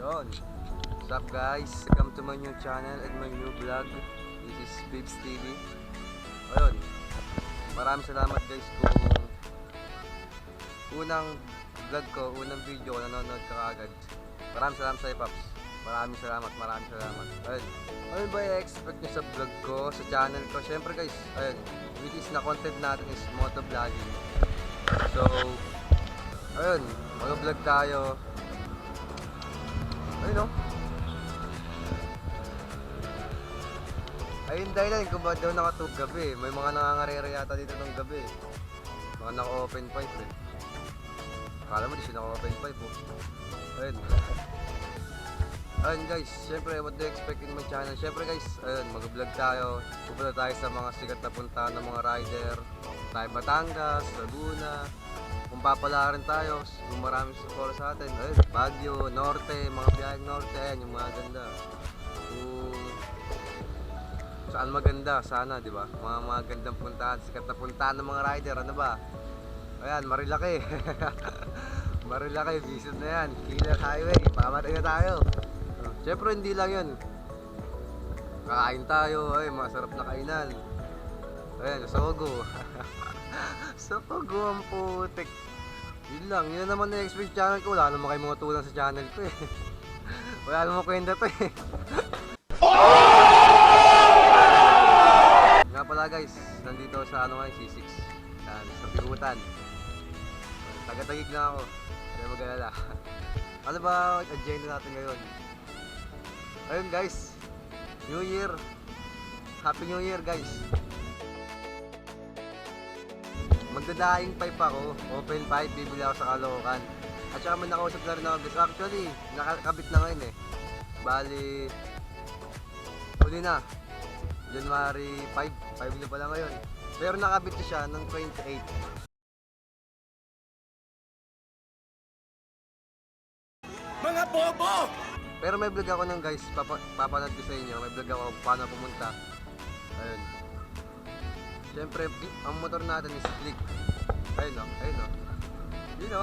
Yun. What's up guys? Welcome to my new channel and my new vlog. This is Bibs TV. Ayun. Maraming salamat guys kung unang vlog ko, unang video ko, nanonood ka agad. Maraming salamat sa Paps. Maraming salamat. Ayun. Ano ba i-expect nyo sa vlog ko, sa channel ko? Siyempre guys, ayun. Which is na content natin is motovlogging. So, ayun. Mag-vlog tayo. Ayun o. Ayun dahilan kung ba't daw nakatug gabi. May mga nangangarera yata dito ng gabi. Mga naka-open pipe eh. Akala mo di siya naka-open pipe oh. Ayun. Ayun guys, syempre what do you expect in my channel? Syempre guys, ayun, mag-vlog tayo. Pupunta tayo sa mga sikat na puntahan ng mga rider. Tayo Batangas, Laguna. Kung papala rin tayo, kung maraming support sa atin, ayun, Baguio, Norte, mga biyaheng Norte, ayun, yung mga ganda. Kung saan maganda, sana, di ba? Mga gandang puntahan, sikat na puntahan ng mga rider, ano ba? Ayan, Marilaki. Marilaki, visit na yan. Killer Highway, pamatay na tayo. Siyempre, hindi lang yun. Kakain tayo, ay, masarap na kainan. Ayan, Sogo. Sogo ang putik. Yun lang, yun naman na expect channel ko. Wala naman kayo mga tulang sa channel ko eh. Wala naman kwenta to eh. Nga pala guys, nandito sa ano ngayon, C6. Yan, sa Pigutan. Taga-tagig na ako. Kaya mag-alala. Ano ba agenda natin ngayon? Ayun guys, New Year. Happy New Year guys. Magdadaing pipe ako, open pipe, bibili ako sa Caloocan. At saka may nakausap na rin ako guys. Actually, nakakabit na ngayon eh. Bali, huli na. January 5 na pala ngayon. Pero nakabit na siya ng 28. Mga bobo! Pero may vlog ako ng guys, papanood ko sa inyo. May vlog ako paano pumunta. Ayun. Siyempre, ang motor natin is Click. Ayun o, ayun o. Yun o,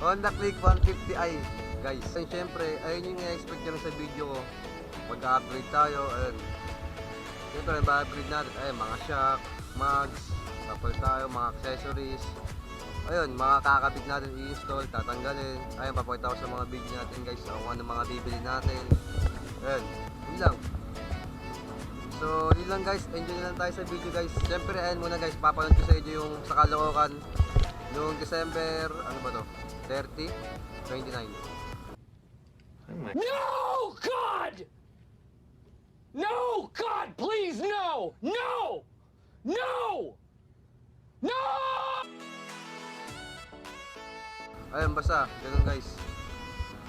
Honda Click 150i, guys. And siyempre, ayun yung i-expect nyo sa video ko. Mag-upgrade tayo, ayun. Siyempre, mag-upgrade natin, ayun, mga shock, mags, tapos tayo, mga accessories. Ayun, mga kakabit natin i-install, tatanggalin. Ayun, papakita ko sa mga video natin guys, kung ano mga bibili natin. Ayun, yun lang. So, yun lang guys, enjoy na lang tayo sa video guys. Siyempre, ayun muna guys, papanood ko sa inyo yung sa Caloocan noong December, ano ba to? 30, 29. No, God! No, God, please, no! No! No! No! Ayun, basta, ganun guys.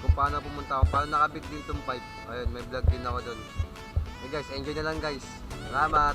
Kung paano pumunta ako, paano nakabit din itong pipe. Ayun, may vlog din ako doon. Hey guys, enjoy na lang guys. Salamat!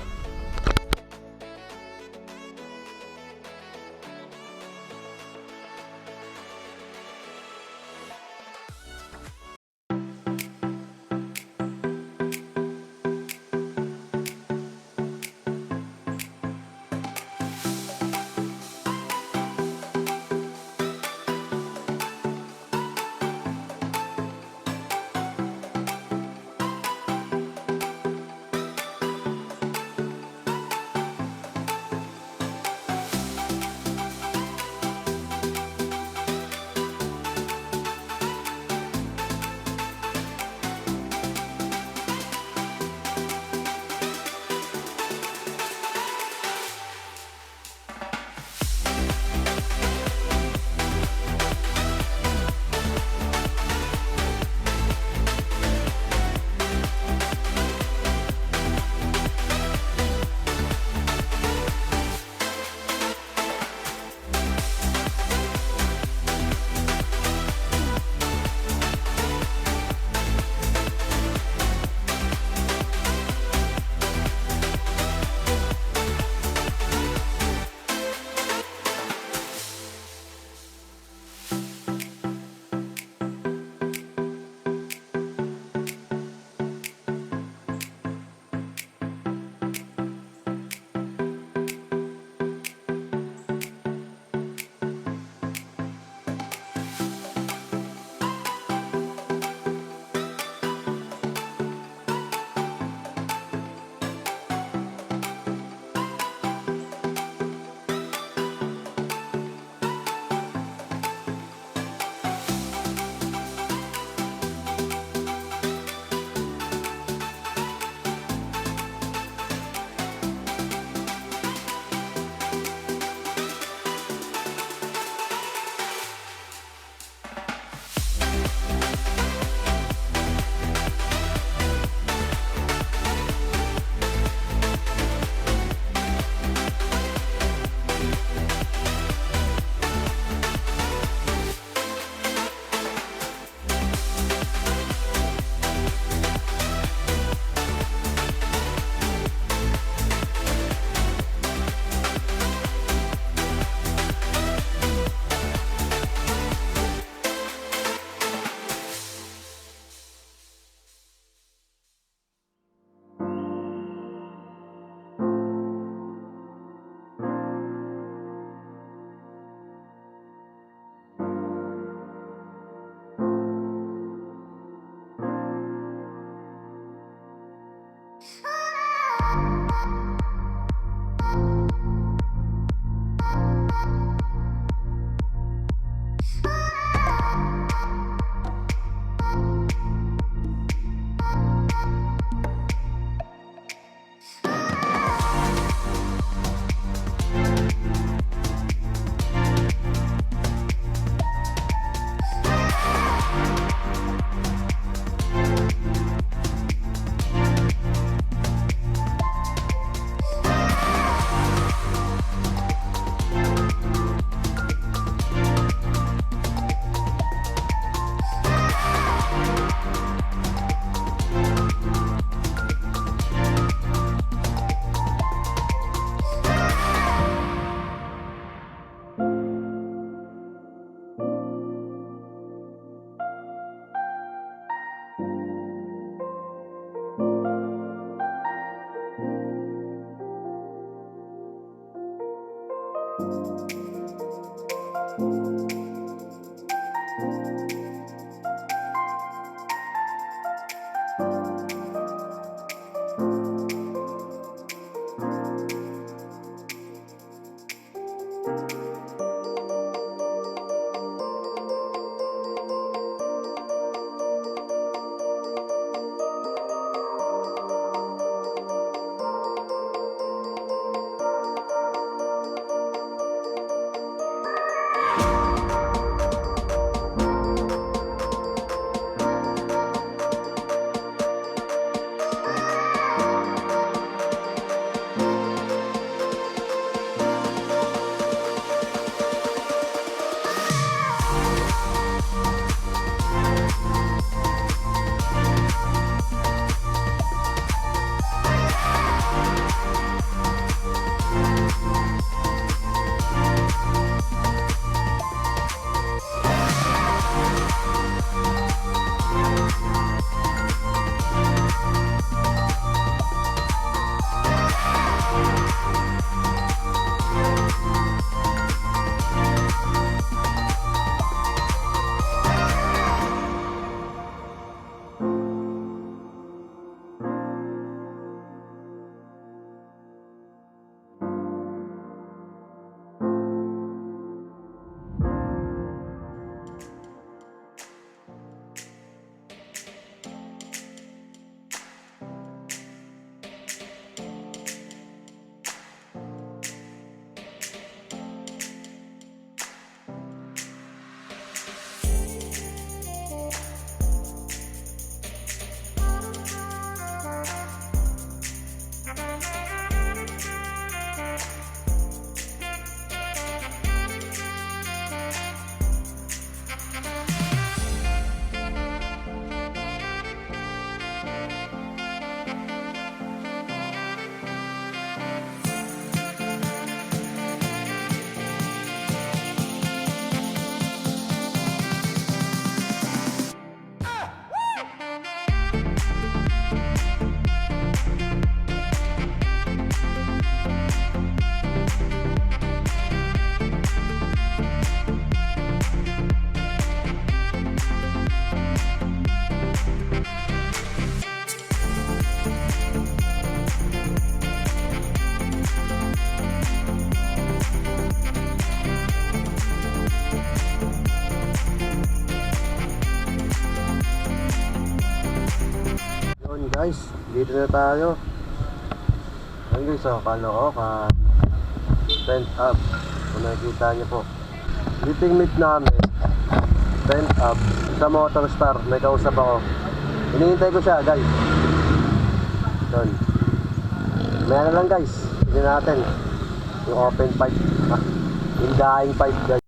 Guys, dito na tayo. Ayun guys, kano ko tent up. Kung nakikita nyo po, meeting meet namin tent up sa Motor Star. May kausap ako, hinihintay ko siya guys. Doon may lang guys, hindi natin yung open pipe, yung dying pipe guys.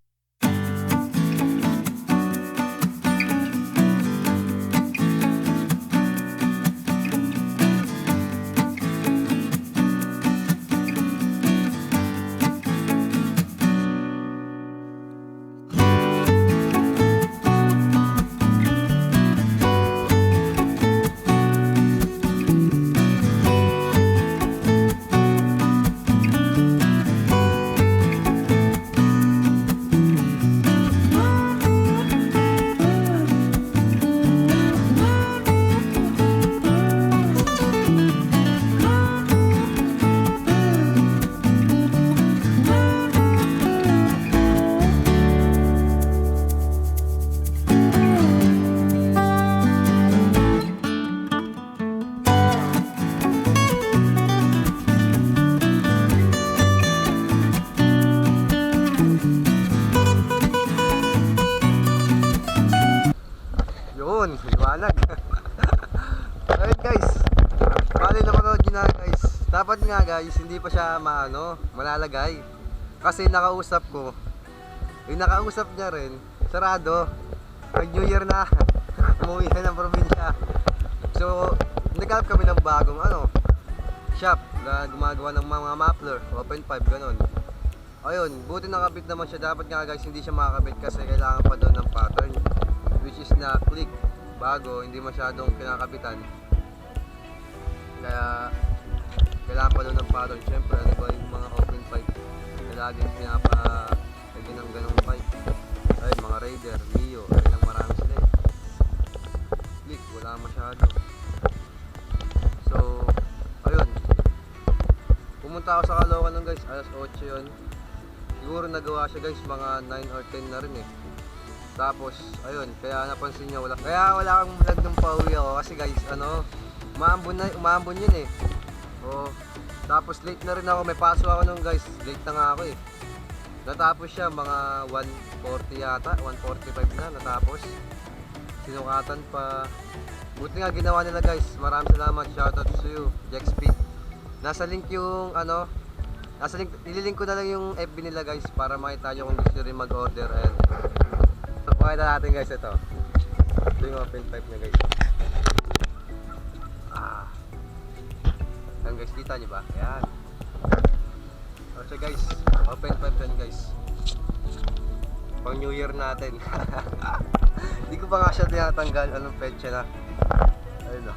Yun, liwanag. Alright guys, bali napanood nyo na guys. Dapat nga guys, hindi pa siya malalagay. Kasi nakausap ko, yung nakausap niya rin, sarado. Pag New Year na, umuwi na ng probinsya. So, nagkalap kami ng bagong shop na gumagawa ng mga muffler, open pipe, ganun. Ayun, buti nakabit naman siya. Dapat nga guys, hindi siya makakabit kasi kailangan pa doon ng pattern, which is na click bago, hindi masyadong kinakabitan. Kaya kailangan pa doon ng pattern. Siyempre, ano ba yung mga open pipe na laging pinapalagyan ng ganong pipe. Ayun, mga Raider, Mio, ay lang marami sila eh. Click, wala masyado. So, ayun. Pumunta ako sa Caloocan nun guys, alas 8 yun. Siguro nagawa siya guys, mga 9 or 10 na rin eh. Tapos, ayun, kaya napansin niya wala akong vlog nung pauwi ako kasi guys, ano, umambon yun eh. Oh, tapos late na rin ako, may paso ako nung guys, late na nga ako eh. Natapos siya mga 1:40 yata, 1:45 na natapos. Sinukatan pa. Buti nga ginawa nila guys, maraming salamat, shoutout to you, Jexpeed. Nasa link yung ano, ililink ko na lang yung FB nila guys para makita nyo kung gusto nyo rin mag-order. And pakita natin guys ito. Ito yung open pipe niya guys. Yan guys, kita nyo ba? Yan. So guys, open pipe yan guys. Pang New Year natin. Hindi ko pa nga siya tinatanggal. Anong petsa na? Ayun o.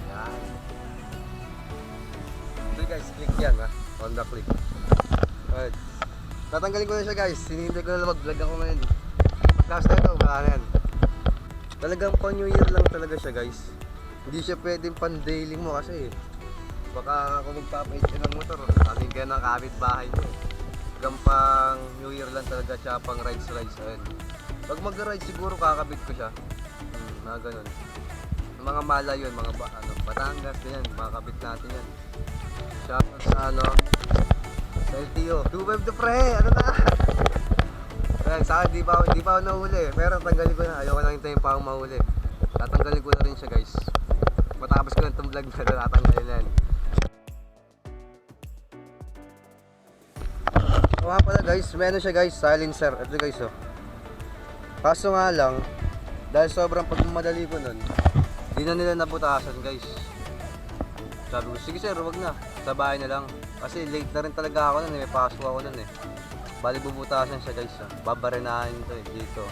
Yan. So guys, click yan ha. On the click. Alright. Tatanggalin ko na siya guys. Hinihintay ko na lang mag-vlog ako ngayon. Last na ito, wala na yan. Talagang pang New Year lang talaga siya guys. Hindi siya pwedeng pan-daily mo kasi baka kung magpapahit ka ng motor, kaming ka ng kapitbahay nyo. Gampang New Year lang talaga siya, pang rides. Ayun. Pag mag-ride siguro kakabit ko siya. Mga ganun. Mga mala yun, mga Batangas, ganyan, makakabit natin yan. Shoutout sa sa LTO. 2.5 to pre, ano na? Ayan, sa akin, di pa ako nahuli. Pero tanggalin ko na, ayoko nang hintayin pa akong mahuli. Tatanggalin ko na rin siya guys. Matapos ko na itong vlog na tatanggalin na yan. O nga pala guys, meron siya guys, silencer. Ito guys oh. Kaso nga lang, dahil sobrang pagmamadali ko nun, di na nila nabutasan guys. Sabi ko, sige sir, wag na. Sa bahay na lang. Kasi late na rin talaga ako nun, may pasok ako nun eh. Bali bubutasan siya guys. Babarinahin to eh, dito.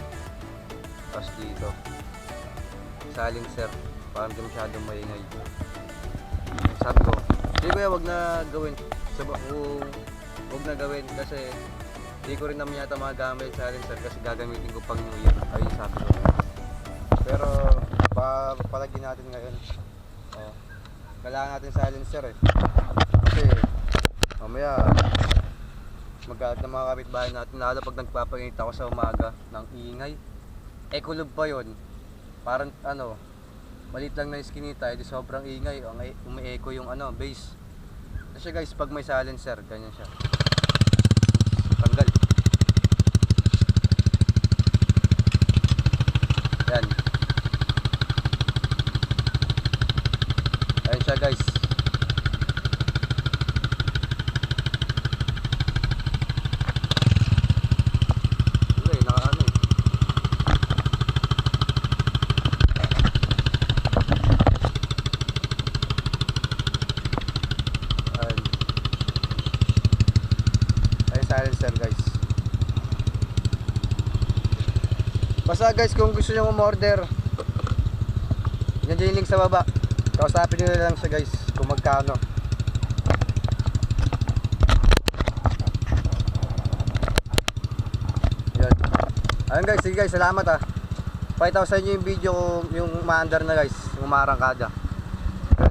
Tapos dito. Silencer. Parang di masyadong maingay. Sabi ko, hindi kuya, wag na gawin. Wag na gawin kasi hindi ko rin naman yata magamit silencer kasi gagamitin ko pang New Year. Ayun sabi ko. Pero palagyan natin ngayon. Oh, kailangan natin silencer eh. Kasi mamaya magalit na mga kapitbahay natin lalo pag nagpapainit ako sa umaga ng ingay. Ekulog pa yun. Parang maliit lang na iskinita, edi sobrang ingay. Umi-echo yung bass. Kasi guys, pag may silencer, ganyan siya. Tanggal. Yan. Ayan siya guys. Silencer guys. Basta guys, kung gusto nyo umorder, nandiyan yung link sa baba. Kausapin nyo na lang siya guys kung magkano. Yan. Ayun guys, sige guys, salamat ah. Pakita ko sa inyo yung video yung umaandar na guys, yung umarangkada.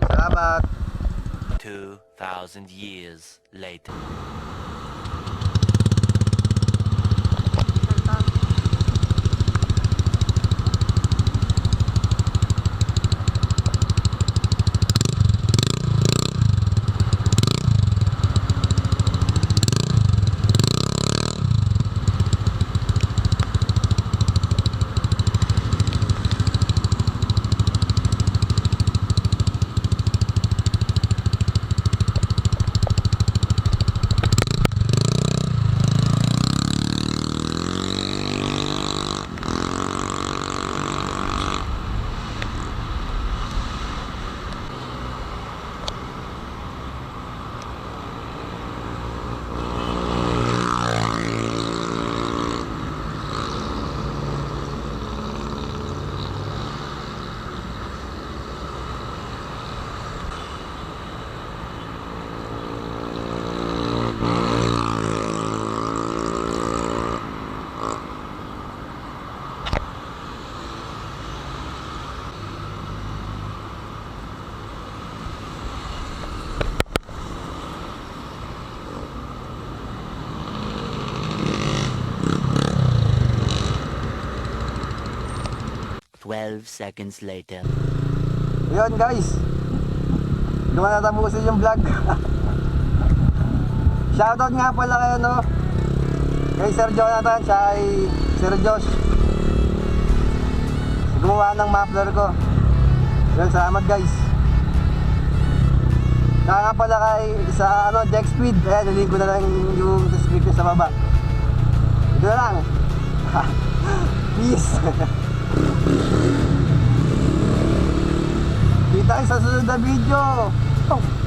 Salamat. 2,000 years later. 12 seconds later. Yun guys, doon na tapusin yung vlog. Shoutout nga pala kayo no, kay Sir Jonathan, siya ay Sir Josh, gumawa ng muffler ko. Yun, salamat guys. Saka nga pala kay sa ano, Jack Speed, ayan, nilink ko na lang yung description sa baba. Ito na lang. Peace. Kita sa susunod na video. Oh.